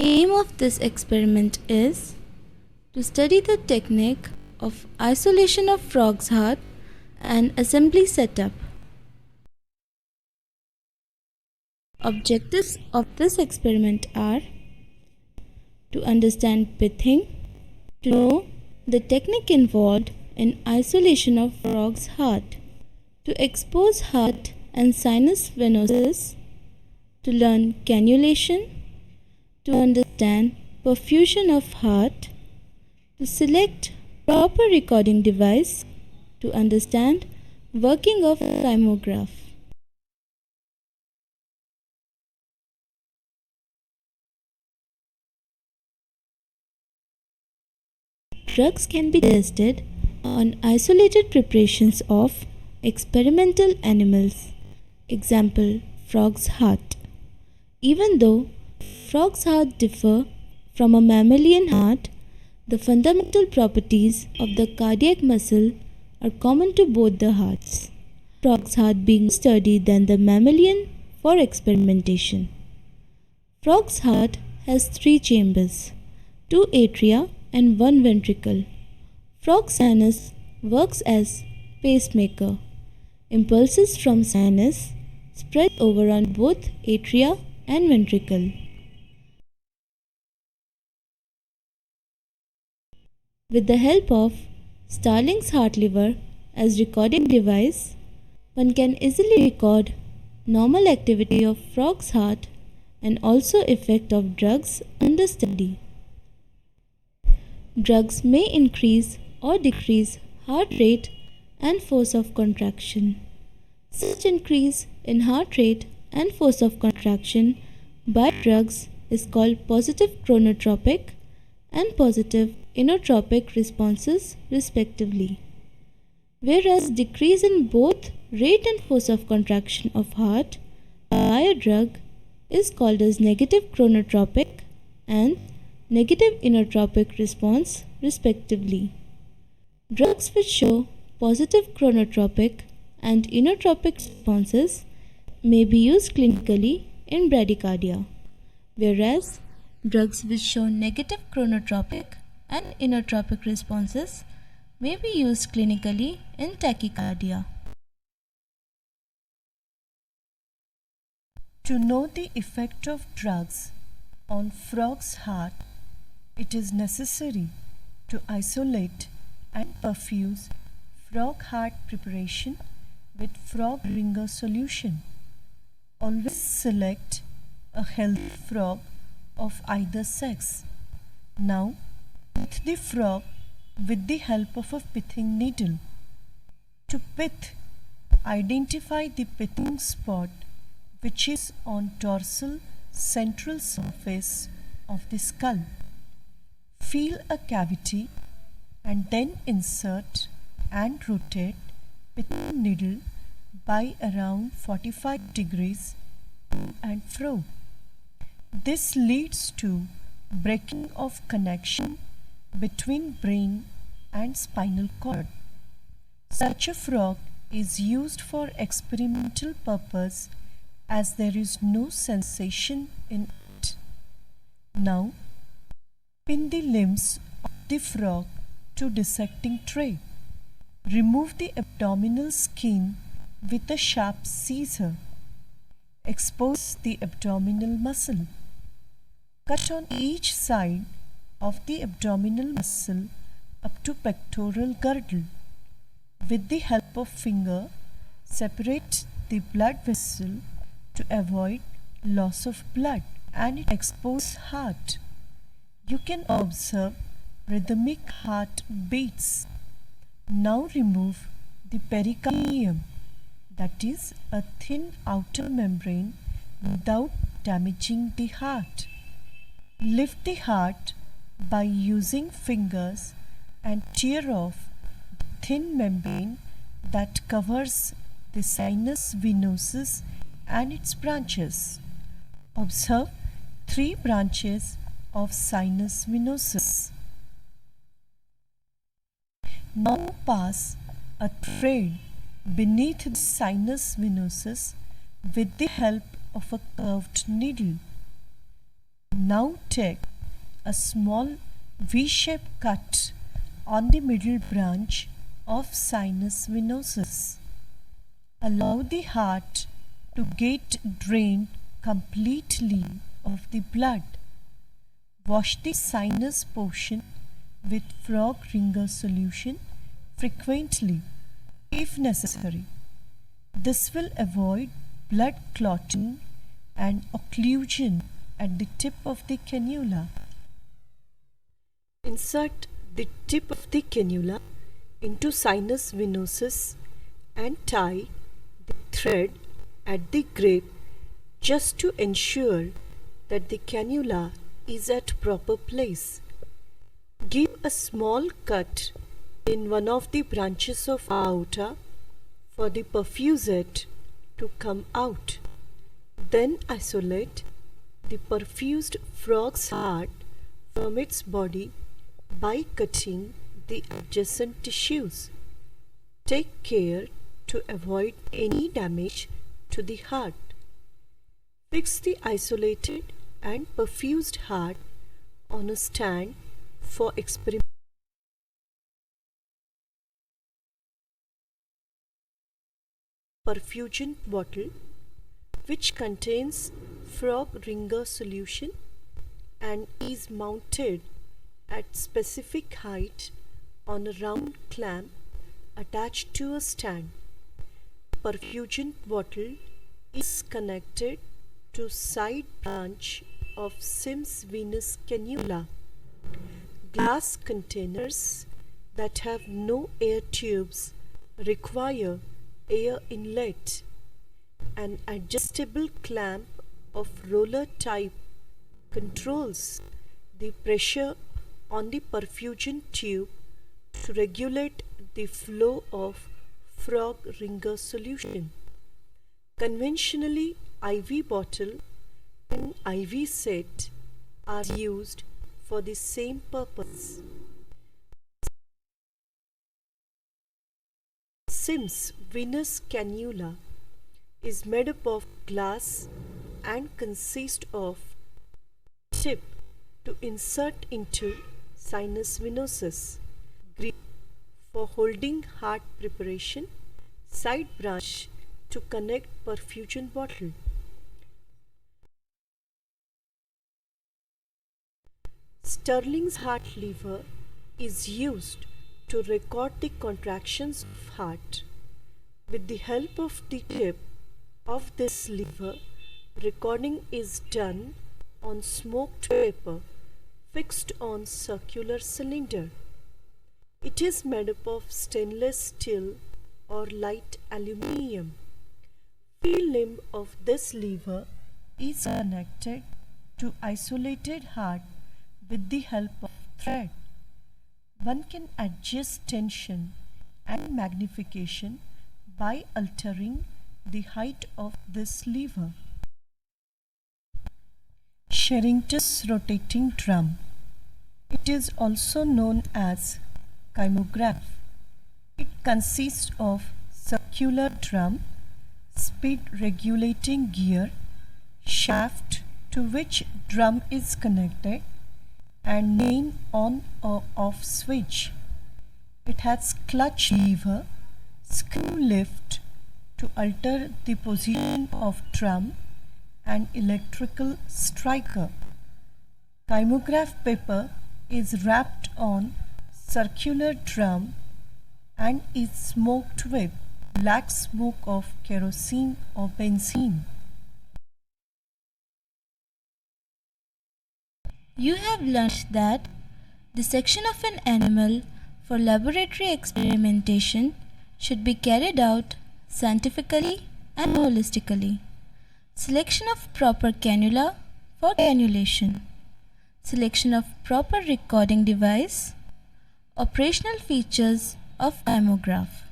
Aim of this experiment is to study the technique of isolation of frog's heart and assembly setup. Objectives of this experiment are to understand pithing, to know the technique involved in isolation of frog's heart, to expose heart and sinus venosus, to learn cannulation, to understand perfusion of heart, to select proper recording device, to understand working of kymograph. Drugs can be tested on isolated preparations of experimental animals. Example, frog's heart. Even though frog's heart differ from a mammalian heart, the fundamental properties of the cardiac muscle are common to both the hearts. Frog's heart being sturdier than the mammalian for experimentation. Frog's heart has 3 chambers, 2 atria and 1 ventricle. Frog's sinus works as pacemaker. Impulses from sinus spread over on both atria and ventricle. With the help of Starling's heart lever as recording device, one can easily record normal activity of frog's heart and also effect of drugs under study. Drugs may increase or decrease heart rate and force of contraction. Such increase in heart rate and force of contraction by drugs is called positive chronotropic and positive inotropic responses respectively. Whereas decrease in both rate and force of contraction of heart by a drug is called as negative chronotropic and negative inotropic response respectively. Drugs which show positive chronotropic and inotropic responses may be used clinically in bradycardia, whereas drugs which show negative chronotropic and inotropic responses may be used clinically in tachycardia. To know the effect of drugs on frog's heart, it is necessary to isolate and perfuse frog heart preparation with frog ringer solution. Always select a healthy frog of either sex. Now, pith the frog with the help of a pithing needle. To pith, identify the pithing spot which is on dorsal central surface of the skull. Feel a cavity and then insert and rotate pithing needle by around 45 degrees to and fro. This leads to breaking of connection between brain and spinal cord. Such a frog is used for experimental purpose as there is no sensation in it. Now, pin the limbs of the frog to dissecting tray. Remove the abdominal skin with a sharp scissor. Expose the abdominal muscle. Cut on each side of the abdominal muscle up to pectoral girdle. With the help of finger, separate the blood vessel to avoid loss of blood and expose heart. You can observe rhythmic heart beats. Now remove the pericardium, that is a thin outer membrane, without damaging the heart. Lift the heart by using fingers and tear off the thin membrane that covers the sinus venosus and its branches. Observe 3 branches of sinus venosus. Now pass a thread beneath the sinus venosus with the help of a curved needle. Now take a small V-shaped cut on the middle branch of sinus venosus. Allow the heart to get drained completely of the blood. Wash the sinus portion with frog ringer solution frequently if necessary. This will avoid blood clotting and occlusion at the tip of the cannula. Insert the tip of the cannula into sinus venosus and tie the thread at the grape just to ensure that the cannula is at proper place. Give a small cut in one of the branches of aorta for the perfusate to come out. Then isolate the perfused frog's heart from its body by cutting the adjacent tissues. Take care to avoid any damage to the heart. Fix the isolated and perfused heart on a stand for experiment. Perfusion bottle which contains frog ringer solution and is mounted at specific height on a round clamp attached to a stand. Perfusion bottle is connected to side branch of Sims venous cannula. Glass containers that have no air tubes require air inlet. An adjustable clamp of roller type controls the pressure on the perfusion tube to regulate the flow of frog ringer solution. Conventionally, IV bottle and IV set are used for the same purpose. Sims venous cannula is made up of glass and consists of tip to insert into sinus venosus, grip for holding heart preparation, side branch to connect perfusion bottle. Sterling's heart lever is used to record the contractions of heart. With the help of the tip of this lever, recording is done on smoked paper fixed on circular cylinder. It is made up of stainless steel or light aluminium. Field limb of this lever is connected to isolated heart with the help of thread. One can adjust tension and magnification by altering the height of this lever. Sherrington's rotating drum. It is also known as kymograph. It consists of circular drum, speed regulating gear, shaft to which drum is connected, and main on or off switch. It has clutch lever, screw lift to alter the position of drum, and electrical striker. Kymograph paper is wrapped on circular drum and is smoked with black smoke of kerosene or benzene. You have learned that dissection of an animal for laboratory experimentation should be carried out scientifically and holistically. Selection of proper cannula for cannulation. Selection of proper recording device. Operational features of kymograph.